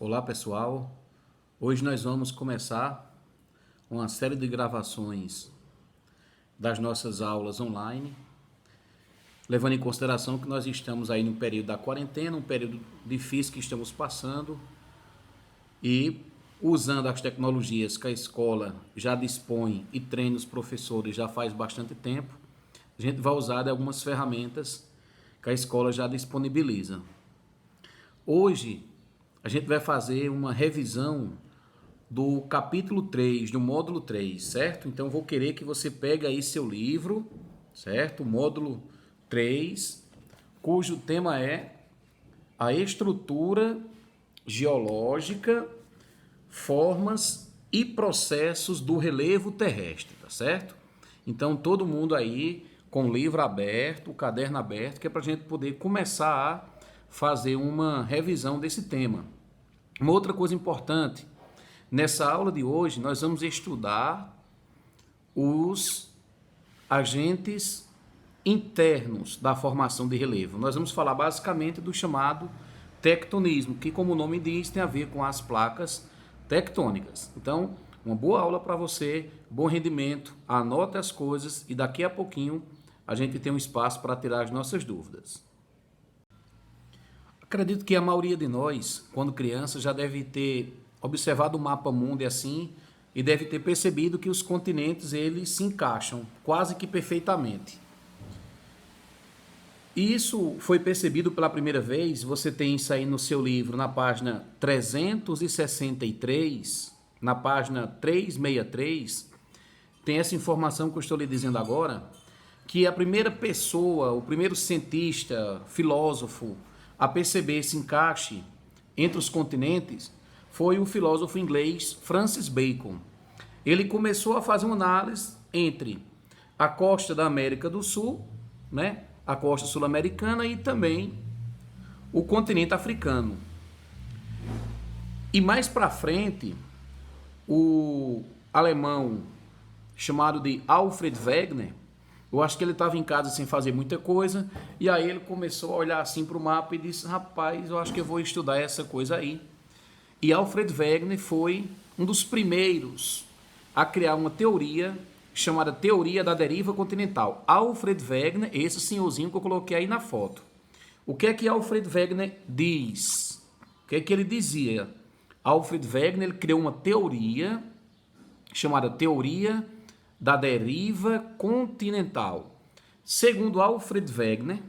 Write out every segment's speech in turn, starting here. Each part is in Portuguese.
Olá pessoal, hoje nós vamos começar uma série de gravações das nossas aulas online, levando em consideração que nós estamos aí no período da quarentena, um período difícil que estamos passando e usando as tecnologias que a escola já dispõe e treina os professores já faz bastante tempo, a gente vai usar algumas ferramentas que a escola já disponibiliza. Hoje a gente vai fazer uma revisão do capítulo 3, do módulo 3, certo? Então vou querer que você pegue aí seu livro, certo? Módulo 3, cujo tema é a estrutura geológica, formas e processos do relevo terrestre, tá certo? Então todo mundo aí com o livro aberto, o caderno aberto, que é para a gente poder começar a fazer uma revisão desse tema. Uma outra coisa importante, nessa aula de hoje nós vamos estudar os agentes internos da formação de relevo. Nós vamos falar basicamente do chamado tectonismo, que como o nome diz tem a ver com as placas tectônicas. Então, uma boa aula para você, bom rendimento, anote as coisas e daqui a pouquinho a gente tem um espaço para tirar as nossas dúvidas. Acredito que a maioria de nós, quando criança, já deve ter observado o mapa mundo assim e deve ter percebido que os continentes eles se encaixam quase que perfeitamente. E isso foi percebido pela primeira vez, você tem isso aí no seu livro na página 363, na página 363, tem essa informação que eu estou lhe dizendo agora, que a primeira pessoa, o primeiro cientista, filósofo, a perceber esse encaixe entre os continentes foi o filósofo inglês Francis Bacon. Ele começou a fazer uma análise entre a costa da América do Sul, né, a costa sul-americana e também o continente africano. E mais para frente, o alemão chamado de Alfred Wegener, eu acho que ele estava em casa sem fazer muita coisa, e aí ele começou a olhar assim para o mapa e disse, rapaz, eu acho que eu vou estudar essa coisa aí. E Alfred Wegener foi um dos primeiros a criar uma teoria chamada teoria da deriva continental. Alfred Wegener, esse senhorzinho que eu coloquei aí na foto. O que é que Alfred Wegener diz? O que é que ele dizia? Alfred Wegener ele criou uma teoria chamada teoria da deriva continental. Segundo Alfred Wegener,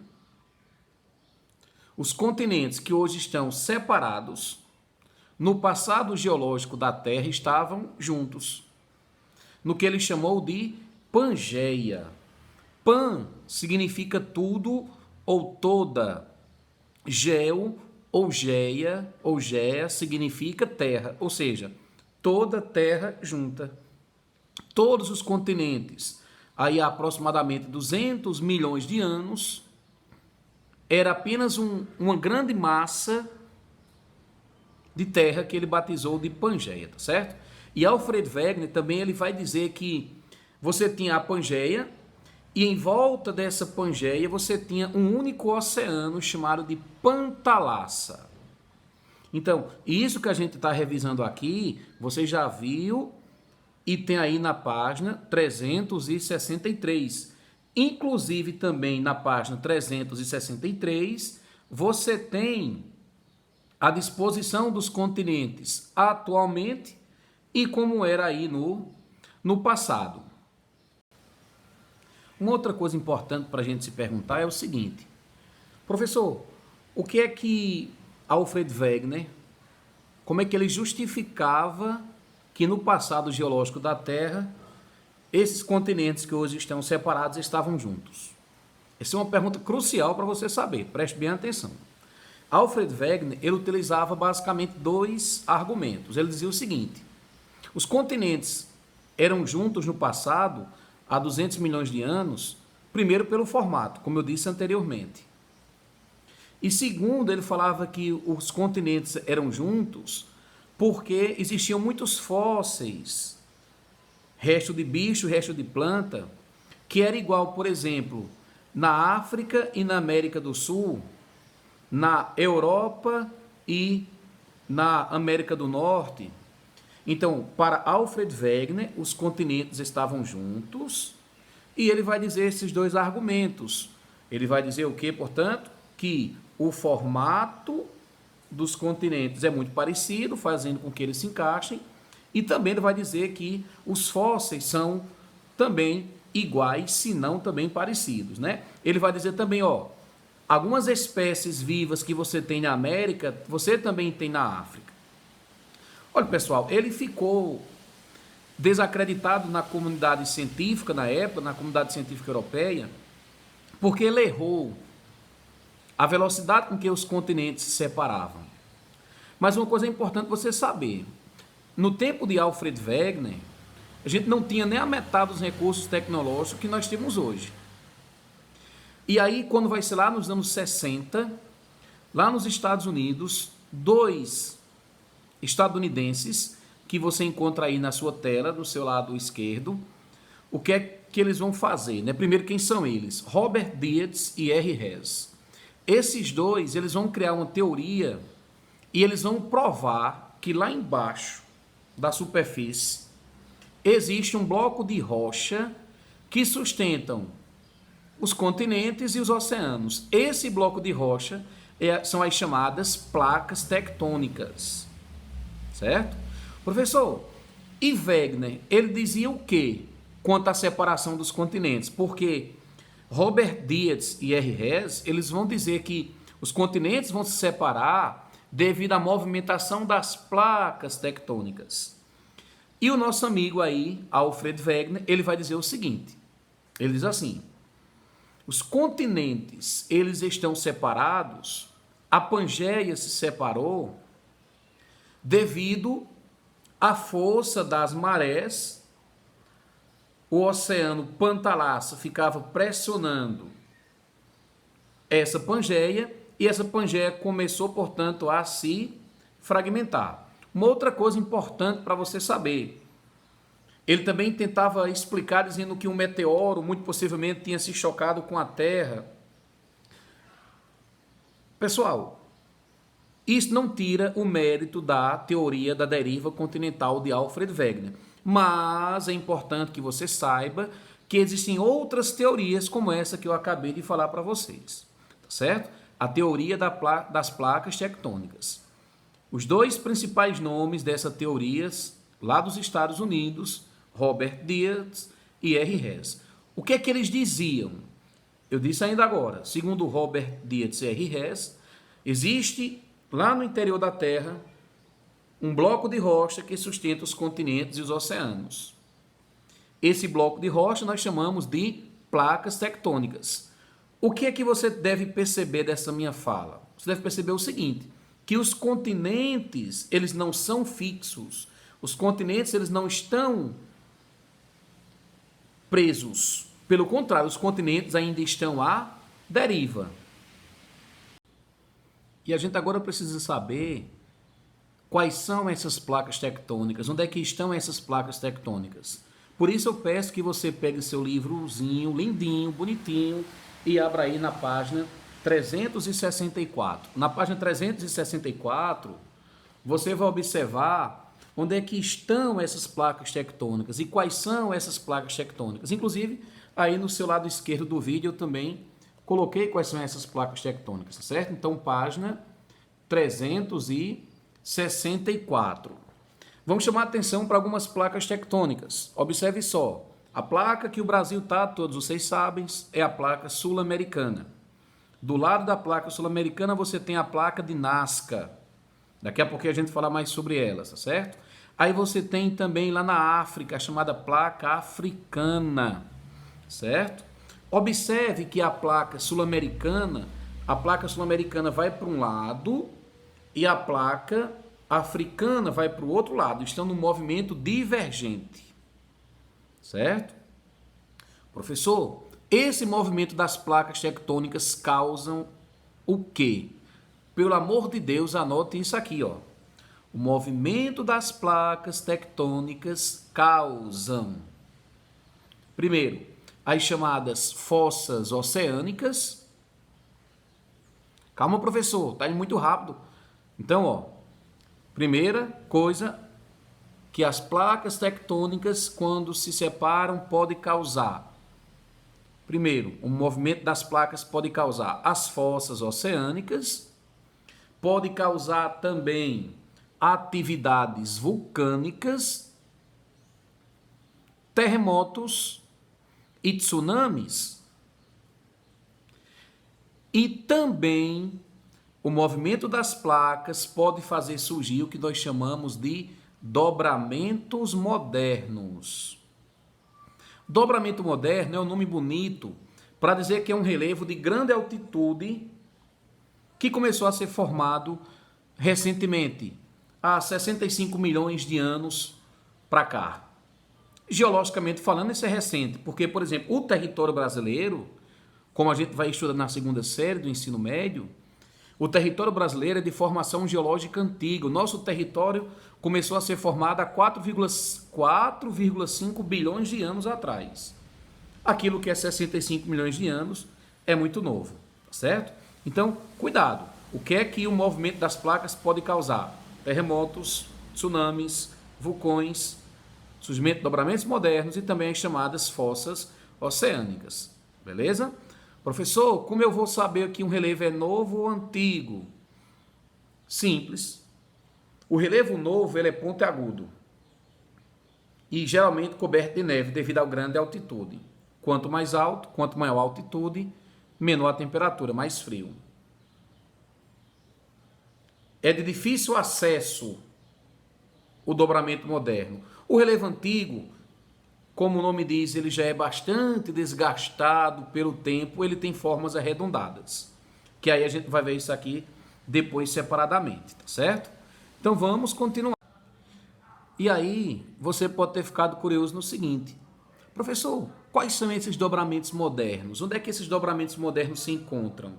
os continentes que hoje estão separados, no passado geológico da Terra estavam juntos, no que ele chamou de Pangeia. Pan significa tudo ou toda. Geo ou geia ou geia significa terra, ou seja, toda terra junta. Todos os continentes, aí há aproximadamente 200 milhões de anos, era apenas uma grande massa de terra que ele batizou de Pangeia, tá certo? E Alfred Wegener também ele vai dizer que você tinha a Pangeia e em volta dessa Pangeia você tinha um único oceano chamado de Pantalassa. Então, isso que a gente está revisando aqui, você já viu e tem aí na página 363. Inclusive também na página 363, você tem a disposição dos continentes atualmente e como era aí no passado. Uma outra coisa importante para a gente se perguntar é o seguinte, professor, o que é que Alfred Wegener, como é que ele justificava que no passado geológico da Terra, esses continentes que hoje estão separados estavam juntos? Essa é uma pergunta crucial para você saber, preste bem atenção. Alfred Wegener, ele utilizava basicamente dois argumentos. Ele dizia o seguinte, os continentes eram juntos no passado, há 200 milhões de anos, primeiro pelo formato, como eu disse anteriormente. E segundo, ele falava que os continentes eram juntos porque existiam muitos fósseis, resto de bicho, resto de planta, que era igual, por exemplo, na África e na América do Sul, na Europa e na América do Norte, então, para Alfred Wegener, os continentes estavam juntos, e ele vai dizer esses dois argumentos. Ele vai dizer o quê, portanto? Que o formato dos continentes é muito parecido, fazendo com que eles se encaixem, e também ele vai dizer que os fósseis são também iguais, se não também parecidos, né? Ele vai dizer também, ó, algumas espécies vivas que você tem na América, você também tem na África. Olha, pessoal, ele ficou desacreditado na comunidade científica na época, na comunidade científica europeia, porque ele errou a velocidade com que os continentes se separavam. Mas uma coisa importante você saber, no tempo de Alfred Wegener, a gente não tinha nem a metade dos recursos tecnológicos que nós temos hoje. E aí, quando vai ser lá nos anos 60, lá nos Estados Unidos, dois estadunidenses, que você encontra aí na sua tela, do seu lado esquerdo, o que é que eles vão fazer, né? Primeiro, quem são eles? Robert Dietz e R. Hess. Esses dois, eles vão criar uma teoria e eles vão provar que lá embaixo da superfície existe um bloco de rocha que sustentam os continentes e os oceanos. Esse bloco de rocha são as chamadas placas tectônicas. Certo? Professor, e Wegener, ele dizia o quê quanto à separação dos continentes? Porque Robert Dietz e R. Hess, eles vão dizer que os continentes vão se separar devido à movimentação das placas tectônicas. E o nosso amigo aí, Alfred Wegener, ele vai dizer o seguinte, ele diz assim, os continentes, eles estão separados, a Pangeia se separou devido à força das marés, o oceano Pantalassa ficava pressionando essa Pangeia e essa Pangeia começou, portanto, a se fragmentar. Uma outra coisa importante para você saber, ele também tentava explicar dizendo que um meteoro muito possivelmente tinha se chocado com a Terra. Pessoal, isso não tira o mérito da teoria da deriva continental de Alfred Wegener, mas é importante que você saiba que existem outras teorias como essa que eu acabei de falar para vocês, tá certo? A teoria das placas tectônicas. Os dois principais nomes dessas teorias, lá dos Estados Unidos, Robert Dietz e R. Hess. O que é que eles diziam? Eu disse ainda agora, segundo Robert Dietz e R. Hess, existe lá no interior da Terra, um bloco de rocha que sustenta os continentes e os oceanos. Esse bloco de rocha nós chamamos de placas tectônicas. O que é que você deve perceber dessa minha fala? Você deve perceber o seguinte, que os continentes, eles não são fixos. Os continentes, eles não estão presos. Pelo contrário, os continentes ainda estão à deriva. E a gente agora precisa saber quais são essas placas tectônicas, onde é que estão essas placas tectônicas. Por isso eu peço que você pegue seu livrozinho, lindinho, bonitinho, e abra aí na página 364. Na página 364, você vai observar onde é que estão essas placas tectônicas e quais são essas placas tectônicas. Inclusive, aí no seu lado esquerdo do vídeo eu também coloquei quais são essas placas tectônicas, certo? Então, página 364. Vamos chamar a atenção para algumas placas tectônicas. Observe só. A placa que o Brasil está, todos vocês sabem, é a placa sul-americana. Do lado da placa sul-americana você tem a placa de Nazca. Daqui a pouco a gente fala mais sobre elas, tá certo? Aí você tem também lá na África a chamada placa africana, certo? Observe que a placa sul-americana vai para um lado e a placa africana vai para o outro lado, estão no movimento divergente, certo? Professor, esse movimento das placas tectônicas causam o quê? Pelo amor de Deus, anotem isso aqui, ó. O movimento das placas tectônicas causam, primeiro, as chamadas fossas oceânicas. Calma, professor, tá indo muito rápido. Então, ó, Primeira coisa que as placas tectônicas, quando se separam, pode causar. Primeiro, o movimento das placas pode causar as fossas oceânicas, pode causar também atividades vulcânicas, terremotos e tsunamis. E também o movimento das placas pode fazer surgir o que nós chamamos de dobramentos modernos. Dobramento moderno é um nome bonito para dizer que é um relevo de grande altitude que começou a ser formado recentemente, há 65 milhões de anos para cá. Geologicamente falando, isso é recente, porque, por exemplo, o território brasileiro, como a gente vai estudar na segunda série do ensino médio, o território brasileiro é de formação geológica antiga. O nosso território começou a ser formado há 4,5 bilhões de anos atrás. Aquilo que é 65 milhões de anos é muito novo, certo? Então, cuidado. O que é que o movimento das placas pode causar? Terremotos, tsunamis, vulcões, surgimento de dobramentos modernos e também as chamadas fossas oceânicas. Beleza? Professor, como eu vou saber que um relevo é novo ou antigo? Simples. O relevo novo ele é pontiagudo e geralmente coberto de neve devido à grande altitude. Quanto mais alto, quanto maior a altitude, menor a temperatura, mais frio. É de difícil acesso o dobramento moderno. O relevo antigo, como o nome diz, ele já é bastante desgastado pelo tempo, ele tem formas arredondadas. Que aí a gente vai ver isso aqui depois separadamente, tá certo? Então vamos continuar. E aí você pode ter ficado curioso no seguinte: professor, quais são esses dobramentos modernos? Onde é que esses dobramentos modernos se encontram?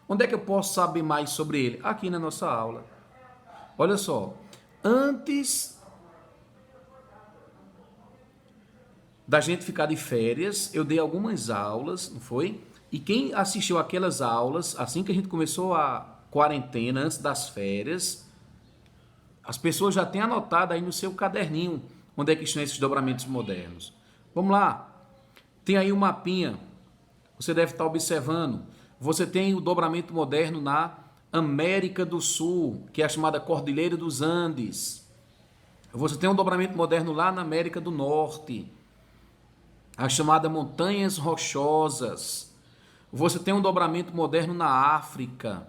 Onde é que eu posso saber mais sobre ele? Aqui na nossa aula. Olha só, antes da gente ficar de férias, eu dei algumas aulas, não foi? E quem assistiu aquelas aulas, assim que a gente começou a quarentena, antes das férias, as pessoas já têm anotado aí no seu caderninho onde é que estão esses dobramentos modernos. Vamos lá. Tem aí um mapinha. Você deve estar observando. Você tem o dobramento moderno na América do Sul, que é a chamada Cordilheira dos Andes. Você tem um dobramento moderno lá na América do Norte, a chamada Montanhas Rochosas. Você tem um dobramento moderno na África.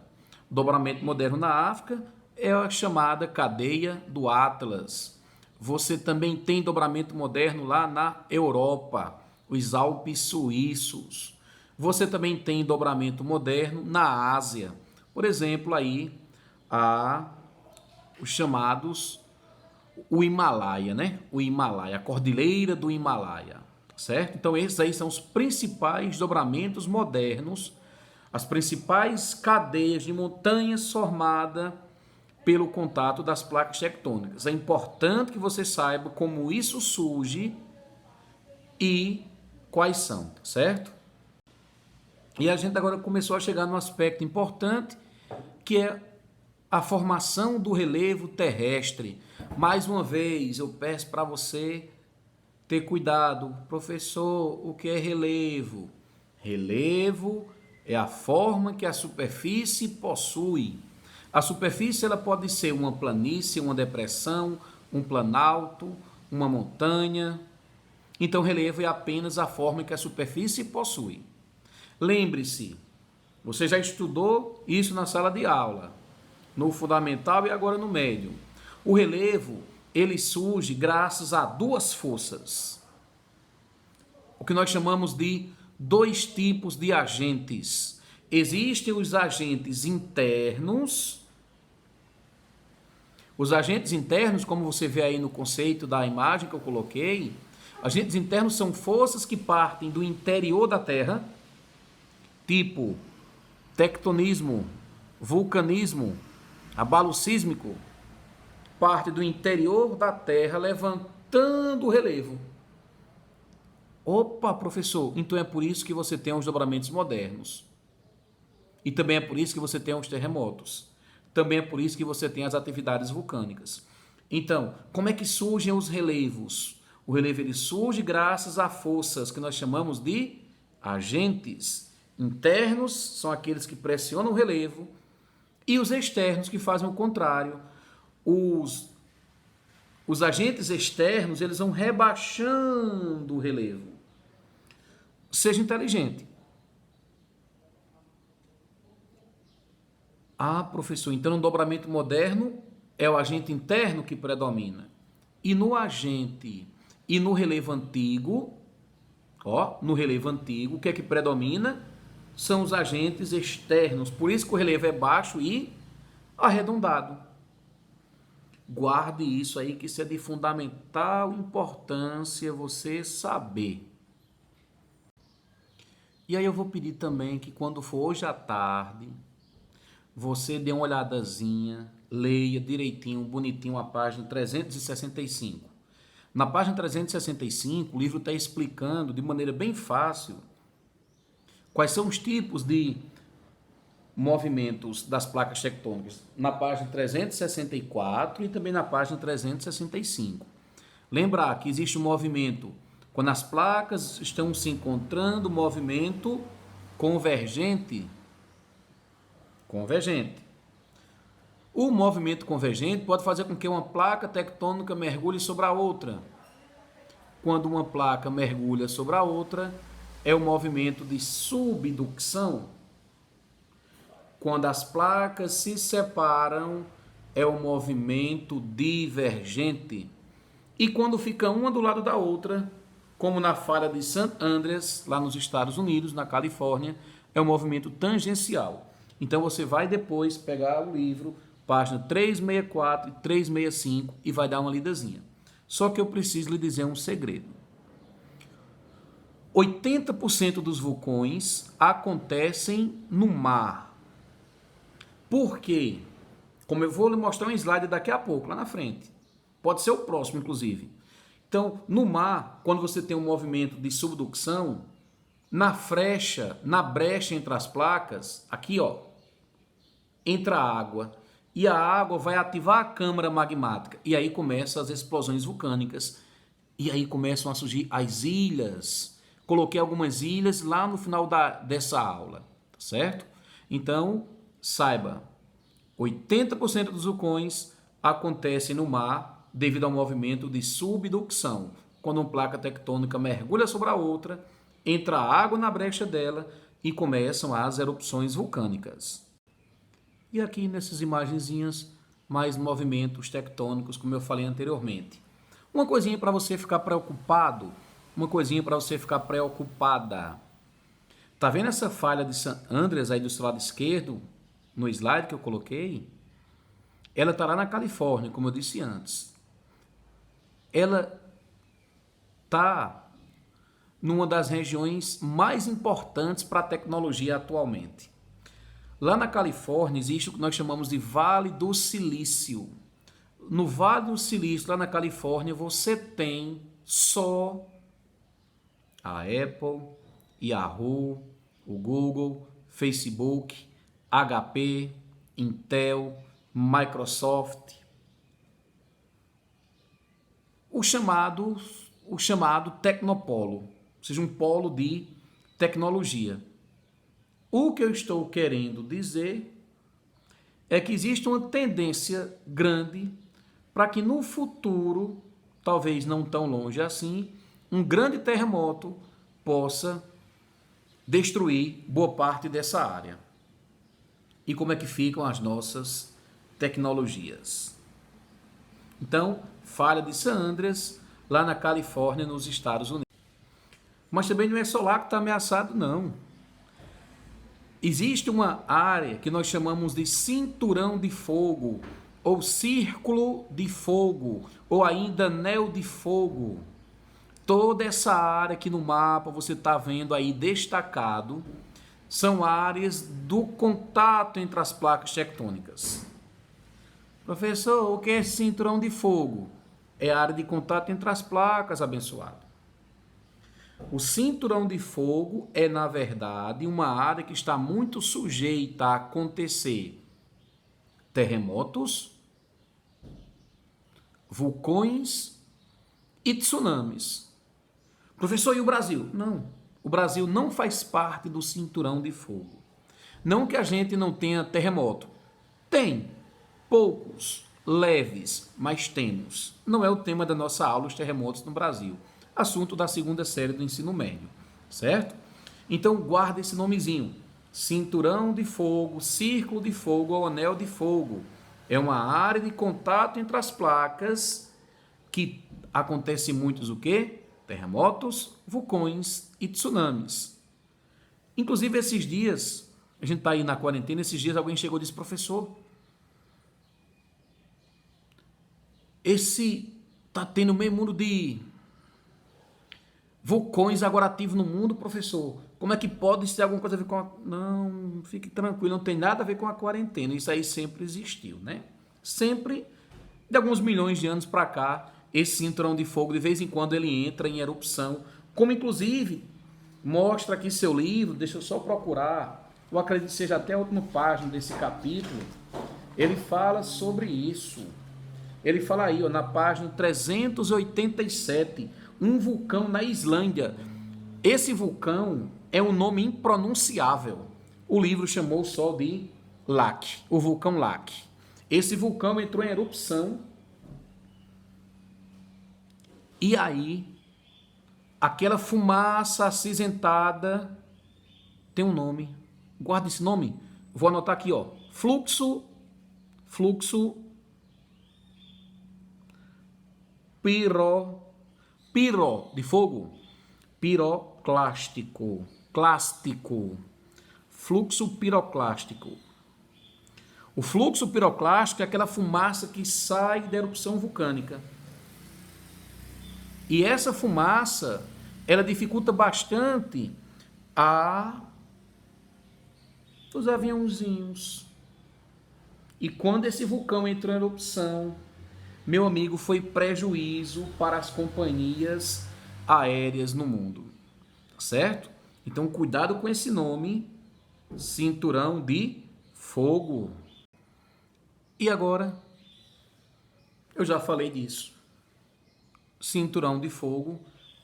O dobramento moderno na África é a chamada Cadeia do Atlas. Você também tem dobramento moderno lá na Europa, os Alpes suíços. Você também tem dobramento moderno na Ásia. Por exemplo, aí os chamados o Himalaia, né? O Himalaia, a Cordilheira do Himalaia, certo? Então esses aí são os principais dobramentos modernos, as principais cadeias de montanhas formadas pelo contato das placas tectônicas. É importante que você saiba como isso surge e quais são, certo? E a gente agora começou a chegar num aspecto importante, que é a formação do relevo terrestre. Mais uma vez, eu peço para você ter cuidado. Professor, o que é relevo? Relevo é a forma que a superfície possui. A superfície ela pode ser uma planície, uma depressão, um planalto, uma montanha. Então, relevo é apenas a forma que a superfície possui. Lembre-se, você já estudou isso na sala de aula, no fundamental e agora no médio. O relevo, ele surge graças a duas forças. O que nós chamamos de dois tipos de agentes. Existem os agentes internos. Os agentes internos, como você vê aí no conceito da imagem que eu coloquei, agentes internos são forças que partem do interior da Terra, tipo tectonismo, vulcanismo, abalo sísmico, parte do interior da Terra levantando o relevo. Opa, professor, então é por isso que você tem os dobramentos modernos. E também é por isso que você tem os terremotos. Também é por isso que você tem as atividades vulcânicas. Então, como é que surgem os relevos? O relevo ele surge graças a forças que nós chamamos de agentes. Internos são aqueles que pressionam o relevo e os externos que fazem o contrário. Os agentes externos eles vão rebaixando o relevo. Seja inteligente. Ah, professor, então no dobramento moderno é o agente interno que predomina. E no agente e no relevo antigo, no relevo antigo, o que é que predomina? São os agentes externos. Por isso que o relevo é baixo e arredondado. Guarde isso aí, que isso é de fundamental importância você saber. E aí eu vou pedir também que quando for hoje à tarde, você dê uma olhadazinha, leia direitinho, bonitinho a página 365. Na página 365, o livro está explicando de maneira bem fácil quais são os tipos de movimentos das placas tectônicas. Na página 364 e também na página 365. Lembrar que existe um movimento quando as placas estão se encontrando, movimento convergente. O movimento convergente pode fazer com que uma placa tectônica mergulhe sobre a outra. Quando uma placa mergulha sobre a outra, é o movimento de subducção. Quando as placas se separam, é o movimento divergente. E quando fica uma do lado da outra, como na falha de St. Andreas, lá nos Estados Unidos, na Califórnia, é o movimento tangencial. Então você vai depois pegar o livro, página 364 e 365 e vai dar uma lidazinha. Só que eu preciso lhe dizer um segredo. 80% dos vulcões acontecem no mar. Por quê? Como eu vou lhe mostrar um slide daqui a pouco, lá na frente. Pode ser o próximo, inclusive. Então, no mar, quando você tem um movimento de subducção, na brecha entre as placas, aqui entra a água. E a água vai ativar a câmara magmática. E aí começam as explosões vulcânicas. E aí começam a surgir as ilhas. Coloquei algumas ilhas lá no final dessa aula, tá certo? Então, saiba, 80% dos vulcões acontecem no mar devido ao movimento de subducção. Quando uma placa tectônica mergulha sobre a outra, entra água na brecha dela e começam as erupções vulcânicas. E aqui nessas imagenzinhas, mais movimentos tectônicos, como eu falei anteriormente. Uma coisinha para você ficar preocupado, uma coisinha para você ficar preocupada. Tá vendo essa falha de St. Andreas aí do seu lado esquerdo, no slide que eu coloquei? Ela está lá na Califórnia, como eu disse antes. Ela está numa das regiões mais importantes para a tecnologia atualmente. Lá na Califórnia existe o que nós chamamos de Vale do Silício. No Vale do Silício, lá na Califórnia, você tem só a Apple, Yahoo, o Google, Facebook, HP, Intel, Microsoft, o chamado tecnopolo, ou seja, um polo de tecnologia. O que eu estou querendo dizer é que existe uma tendência grande para que no futuro, talvez não tão longe assim, um grande terremoto possa destruir boa parte dessa área. E como é que ficam as nossas tecnologias? Então, falha de St. Andreas, lá na Califórnia, nos Estados Unidos. Mas também não é só lá que está ameaçado, não. Existe uma área que nós chamamos de cinturão de fogo, ou círculo de fogo, ou ainda anel de fogo. Toda essa área que no mapa você está vendo aí destacado, são áreas do contato entre as placas tectônicas. Professor, o que é esse cinturão de fogo? É a área de contato entre as placas, abençoado. O cinturão de fogo é, na verdade, uma área que está muito sujeita a acontecer terremotos, vulcões e tsunamis. Professor, e o Brasil? Não. O Brasil não faz parte do cinturão de fogo. Não que a gente não tenha terremoto. Tem. Poucos, leves, mas temos. Não é o tema da nossa aula, os terremotos no Brasil. Assunto da segunda série do ensino médio. Certo? Então guarda esse nomezinho. Cinturão de fogo, círculo de fogo ou anel de fogo. É uma área de contato entre as placas que acontece muitos o quê? Terremotos, vulcões e tsunamis. Inclusive esses dias, a gente está aí na quarentena, esses dias alguém chegou e disse, professor, está tendo meio mundo de vulcões agora ativos no mundo, professor. Como é que pode ter alguma coisa a ver com a... Não, fique tranquilo, não tem nada a ver com a quarentena. Isso aí sempre existiu, né? Sempre, de alguns milhões de anos para cá, esse cinturão de fogo, de vez em quando, ele entra em erupção. Como, inclusive, mostra aqui seu livro, deixa eu só procurar, eu acredito que seja até a última página desse capítulo, ele fala sobre isso. Ele fala aí, ó, na página 387, um vulcão na Islândia. Esse vulcão é um nome impronunciável. O livro chamou só de Laki, o vulcão Laki. Esse vulcão entrou em erupção e aí aquela fumaça acinzentada tem um nome. Guarda esse nome. Vou anotar aqui, ó. Fluxo piro de fogo, piroclástico, fluxo piroclástico. O fluxo piroclástico é aquela fumaça que sai da erupção vulcânica. E essa fumaça, ela dificulta bastante os aviãozinhos. E quando esse vulcão entrou em erupção, meu amigo, foi prejuízo para as companhias aéreas no mundo, certo? Então, cuidado com esse nome, cinturão de fogo. E agora, eu já falei disso, cinturão de fogo,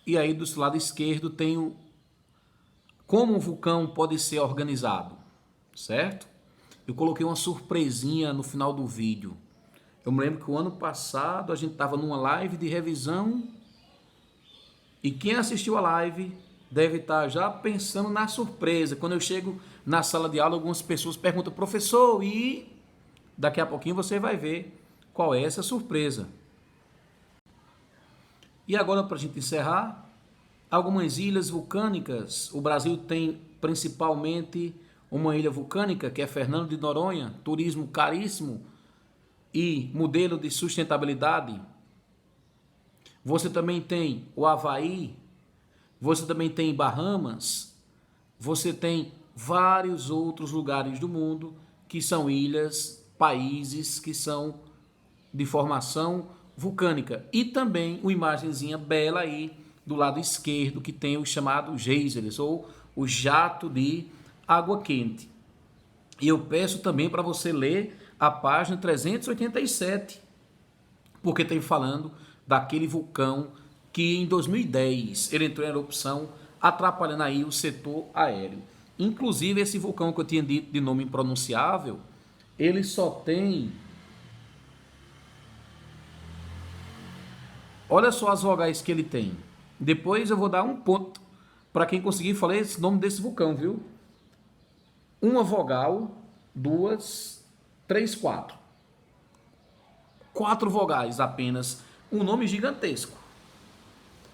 e aí do lado esquerdo tem como um vulcão pode ser organizado, certo? Eu coloquei uma surpresinha no final do vídeo. Eu me lembro que o ano passado a gente estava numa live de revisão e quem assistiu a live deve estar já pensando na surpresa. Quando eu chego na sala de aula, algumas pessoas perguntam, professor, e daqui a pouquinho você vai ver qual é essa surpresa. E agora, para a gente encerrar, algumas ilhas vulcânicas. O Brasil tem principalmente uma ilha vulcânica, que é Fernando de Noronha, turismo caríssimo e modelo de sustentabilidade. Você também tem o Havaí, você também tem Bahamas, você tem vários outros lugares do mundo que são ilhas, países que são de formação vulcânica. E também uma imagenzinha bela aí do lado esquerdo que tem os chamados geysers ou o jato de água quente. E eu peço também para você ler a página 387, porque tem falando daquele vulcão que em 2010 ele entrou em erupção, atrapalhando aí o setor aéreo. Inclusive esse vulcão que eu tinha dito de nome impronunciável, ele só tem... Olha só as vogais que ele tem. Depois eu vou dar um ponto para quem conseguir falar esse nome desse vulcão, viu? Uma vogal, duas, três, quatro. Quatro vogais apenas. Um nome gigantesco.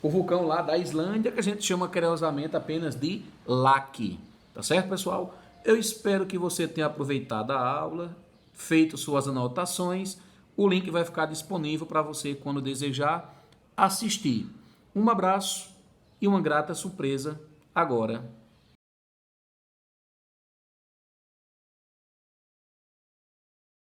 O vulcão lá da Islândia, que a gente chama carinhosamente apenas de Laki. Tá certo, pessoal? Eu espero que você tenha aproveitado a aula, feito suas anotações. O link vai ficar disponível para você quando desejar assistir. Um abraço e uma grata surpresa agora